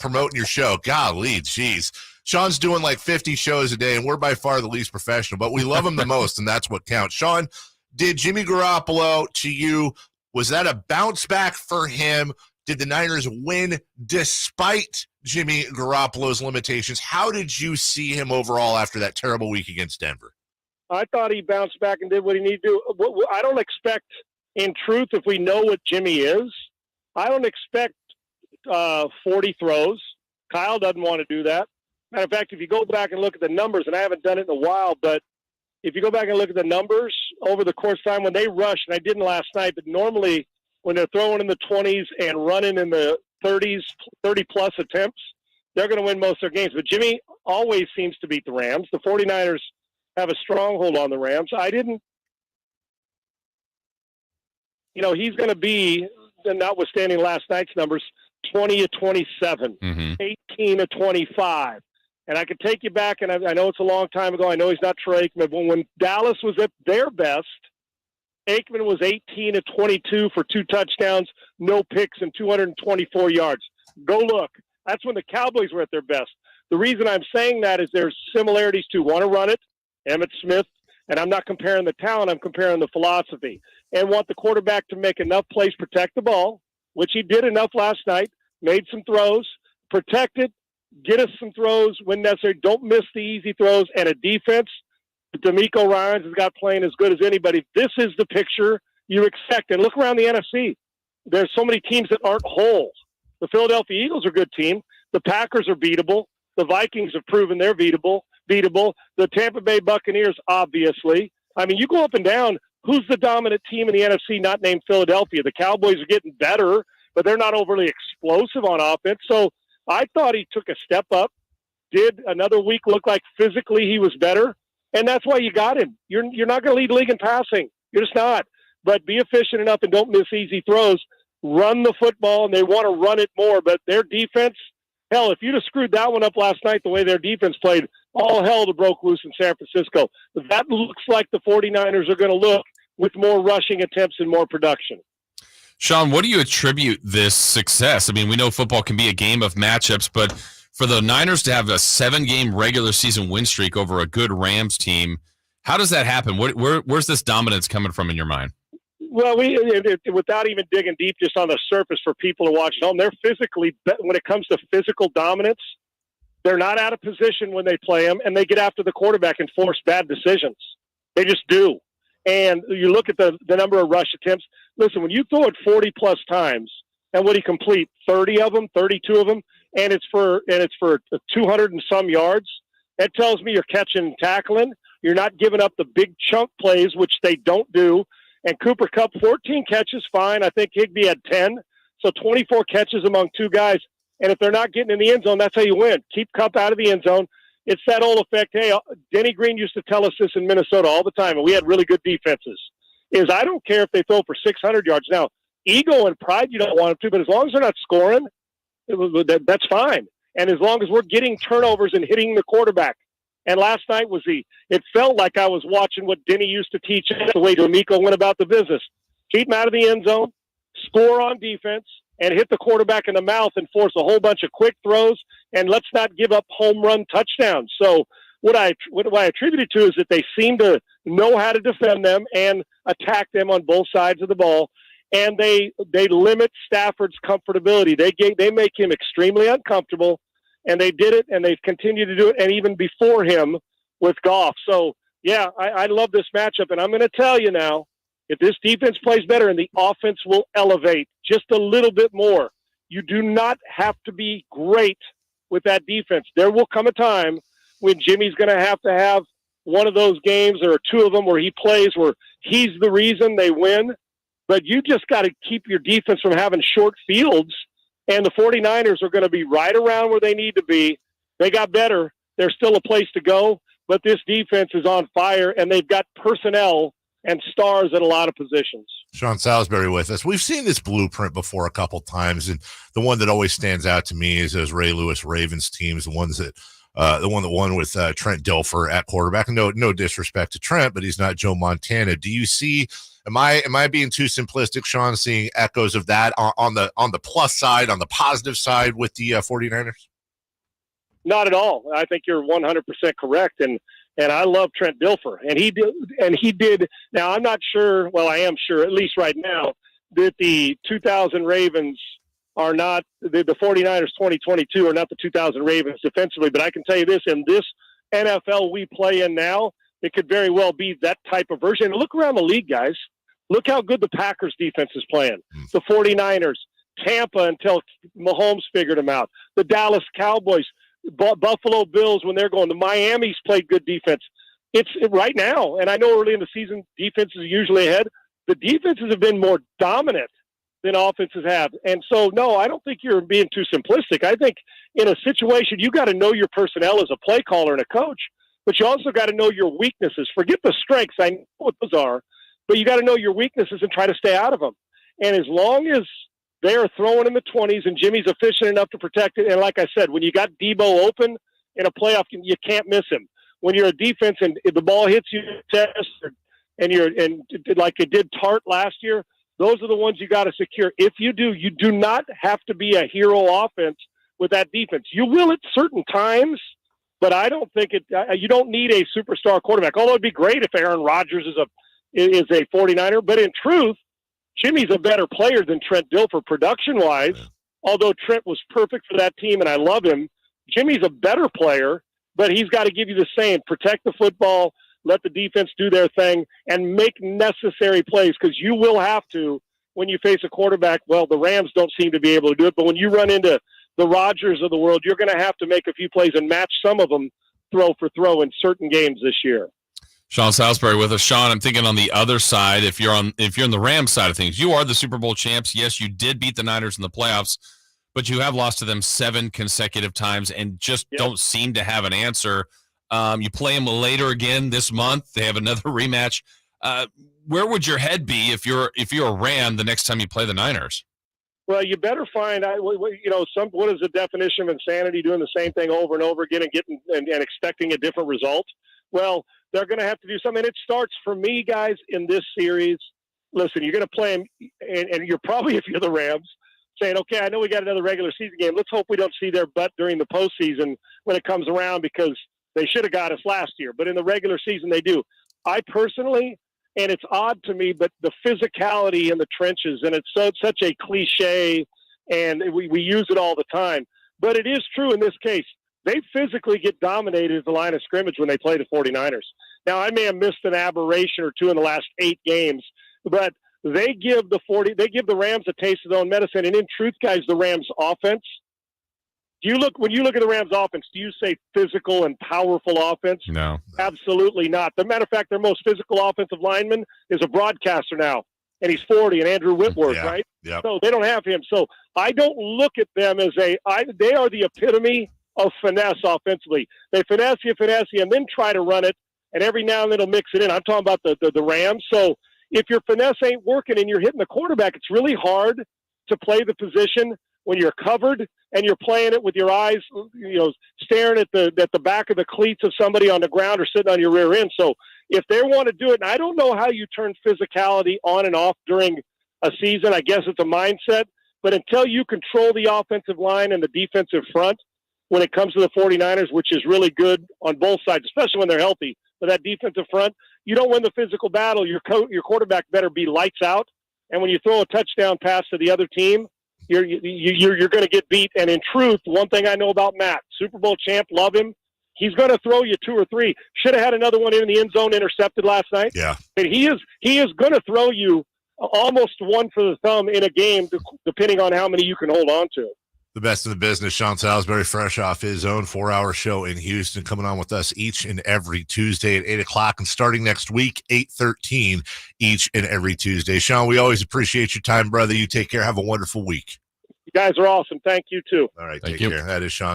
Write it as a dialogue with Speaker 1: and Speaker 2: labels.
Speaker 1: promoting your show. Golly, geez. Sean's doing like 50 shows a day, and we're by far the least professional, but we love him the most, and that's what counts. Sean, did Jimmy Garoppolo, to you, was that a bounce back for him? Did the Niners win despite Jimmy Garoppolo's limitations? How did you see him overall after that terrible week against Denver?
Speaker 2: I thought he bounced back and did what he needed to do. I don't expect, in truth, if we know what Jimmy is, I don't expect 40 throws. Kyle doesn't want to do that. Matter of fact, if you go back and look at the numbers, and I haven't done it in a while, but if you go back and look at the numbers over the course of time when they rush, and I didn't last night, but normally when they're throwing in the 20s and running in the 30s, 30-plus attempts, they're going to win most of their games. But Jimmy always seems to beat the Rams. The 49ers have a stronghold on the Rams. He's going to be, notwithstanding last night's numbers, 20 of 27, 18 of 25. And I could take you back, and I know it's a long time ago. I know he's not Troy Aikman, but when Dallas was at their best, Aikman was 18 of 22 for 2 touchdowns, no picks, and 224 yards. Go look. That's when the Cowboys were at their best. The reason I'm saying that is there's similarities to want to run it, Emmitt Smith, and I'm not comparing the talent, I'm comparing the philosophy, and want the quarterback to make enough plays, protect the ball, which he did enough last night, made some throws, protect it, get us some throws when necessary, don't miss the easy throws, and a defense. D'Amico Ryans has got playing as good as anybody. This is the picture you expect. And look around the NFC. There's so many teams that aren't whole. The Philadelphia Eagles are a good team. The Packers are beatable. The Vikings have proven they're beatable. The Tampa Bay Buccaneers, obviously. I mean, you go up and down. Who's the dominant team in the NFC not named Philadelphia? The Cowboys are getting better, but they're not overly explosive on offense. So I thought he took a step up, did another week look like physically he was better, and that's why you got him. You're not going to lead the league in passing. You're just not. But be efficient enough and don't miss easy throws. Run the football, and they want to run it more. But their defense, hell, if you'd have screwed that one up last night the way their defense played, all hell to broke loose in San Francisco. That looks like the 49ers are going to look with more rushing attempts and more production.
Speaker 3: Sean, what do you attribute this success? I mean, we know football can be a game of matchups, but for the Niners to have a 7-game regular season win streak over a good Rams team, how does that happen? Where's this dominance coming from in your mind?
Speaker 2: Well, without even digging deep, just on the surface for people to watch at home, they're physically, when it comes to physical dominance, they're not out of position when they play them, and they get after the quarterback and force bad decisions. They just do. And you look at the number of rush attempts. Listen, when you throw it 40-plus times, and would he complete 30 of them, 32 of them, and it's for 200 and some yards, that tells me you're catching and tackling. You're not giving up the big chunk plays, which they don't do. And Cooper Kupp, 14 catches, fine. I think Higbee had 10. So 24 catches among 2 guys. And if they're not getting in the end zone, that's how you win. Keep Kupp out of the end zone. It's that old effect. Hey, Denny Green used to tell us this in Minnesota all the time, and we had really good defenses, is I don't care if they throw for 600 yards. Now, ego and pride, you don't want them to, but as long as they're not scoring, that's fine. And as long as we're getting turnovers and hitting the quarterback. And last night it felt like I was watching what Denny used to teach us, the way D'Amico went about the business. Keep them out of the end zone, score on defense, and hit the quarterback in the mouth and force a whole bunch of quick throws, and let's not give up home run touchdowns. So what I attribute it to is that they seem to know how to defend them and attack them on both sides of the ball, and they limit Stafford's comfortability. They make him extremely uncomfortable, and they did it, and they've continued to do it, and even before him with Goff. So, yeah, I love this matchup, and I'm going to tell you now, if this defense plays better and the offense will elevate just a little bit more, you do not have to be great with that defense. There will come a time when Jimmy's going to have one of those games or 2 of them where he plays where he's the reason they win. But you just got to keep your defense from having short fields, and the 49ers are going to be right around where they need to be. They got better. There's still a place to go, but this defense is on fire, and they've got personnel and stars at a lot of positions.
Speaker 1: Sean Salisbury with us. We've seen this blueprint before a couple times, and the one that always stands out to me is those Ray Lewis Ravens teams, the one that won with Trent Dilfer at quarterback. No disrespect to Trent, but he's not Joe Montana. Do you see Am I being too simplistic, Sean, seeing echoes of that on the plus side, on the positive side with the 49ers?
Speaker 2: Not at all. I think you're 100% correct. And I love Trent Dilfer. And he did. Now, I'm not sure. Well, I am sure, at least right now, that the 2000 Ravens are not the 49ers 2022 are not the 2000 Ravens defensively. But I can tell you this, in this NFL we play in now, it could very well be that type of version. And look around the league, guys. Look how good the Packers defense is playing. The 49ers, Tampa until Mahomes figured them out. The Dallas Cowboys, Buffalo Bills when they're going. The Miami's played good defense. It's right now, and I know early in the season defenses are usually ahead. The defenses have been more dominant than offenses have. And so, no, I don't think you're being too simplistic. I think in a situation, you got to know your personnel as a play caller and a coach, but you also got to know your weaknesses. Forget the strengths. I know what those are, but you got to know your weaknesses and try to stay out of them. And as long as they are throwing in the 20s and Jimmy's efficient enough to protect it, and like I said, when you got Debo open in a playoff, you can't miss him. When you're a defense and the ball hits you in the chest, and like it did Tart last year, those are the ones you got to secure. If you do, you do not have to be a hero offense with that defense. You will at certain times, but I don't think you don't need a superstar quarterback. Although it'd be great if Aaron Rodgers is a 49er, but in truth, Jimmy's a better player than Trent Dilfer production-wise. Although Trent was perfect for that team, and I love him, Jimmy's a better player, but he's got to give you the same. Protect the football, let the defense do their thing, and make necessary plays, because you will have to when you face a quarterback. Well, the Rams don't seem to be able to do it, but when you run into the Rodgers of the world, you're going to have to make a few plays and match some of them throw for throw in certain games this year.
Speaker 3: Sean Salisbury with us. Sean, I'm thinking on the other side, if you're in the Rams side of things, you are the Super Bowl champs. Yes, you did beat the Niners in the playoffs, but you have lost to them 7 consecutive times and just don't seem to have an answer. You play them later again this month. They have another rematch. Where would your head be if you're a Ram the next time you play the Niners?
Speaker 2: Well, you better find out, what is the definition of insanity, doing the same thing over and over again and expecting a different result? Well, they're going to have to do something. It starts for me, guys, in this series. Listen, you're going to play them, and you're probably, if you're the Rams, saying, okay, I know we got another regular season game. Let's hope we don't see their butt during the postseason when it comes around, because they should have got us last year. But in the regular season, they do. I personally, and it's odd to me, but the physicality in the trenches, and it's such a cliche, and we use it all the time. But it is true in this case. They physically get dominated at the line of scrimmage when they play the 49ers. Now, I may have missed an aberration or two in the last 8 games, but they give the Rams a taste of their own medicine. And in truth, guys, the Rams offense, when you look at the Rams offense, do you say physical and powerful offense?
Speaker 3: No.
Speaker 2: Absolutely not. As a matter of fact, their most physical offensive lineman is a broadcaster now, and he's 40, and Andrew Whitworth, right?
Speaker 1: Yep.
Speaker 2: So they don't have him. So I don't look at them as they are the epitome of finesse offensively. They finesse you, and then try to run it, and every now and then they'll mix it in. I'm talking about the Rams. So if your finesse ain't working and you're hitting the quarterback, it's really hard to play the position when you're covered and you're playing it with your eyes, staring at the back of the cleats of somebody on the ground or sitting on your rear end. So if they want to do it, and I don't know how you turn physicality on and off during a season, I guess it's a mindset, but until you control the offensive line and the defensive front, when it comes to the 49ers, which is really good on both sides, especially when they're healthy, but that defensive front, you don't win the physical battle. Your quarterback better be lights out. And when you throw a touchdown pass to the other team, you're going to get beat. And in truth, one thing I know about Matt, Super Bowl champ, love him. He's going to throw you 2 or 3. Should have had another one in the end zone intercepted last night.
Speaker 1: Yeah.
Speaker 2: And he is going to throw you almost one for the thumb in a game, depending on how many you can hold on to.
Speaker 1: The best in the business, Sean Salisbury, fresh off his own 4-hour show in Houston, coming on with us each and every Tuesday at 8 o'clock, and starting next week, 8:13 each and every Tuesday. Sean, we always appreciate your time, brother. You take care. Have a wonderful week.
Speaker 2: You guys are awesome. Thank you, too.
Speaker 1: All right,
Speaker 3: Thank
Speaker 1: take
Speaker 3: you.
Speaker 1: care. That is Sean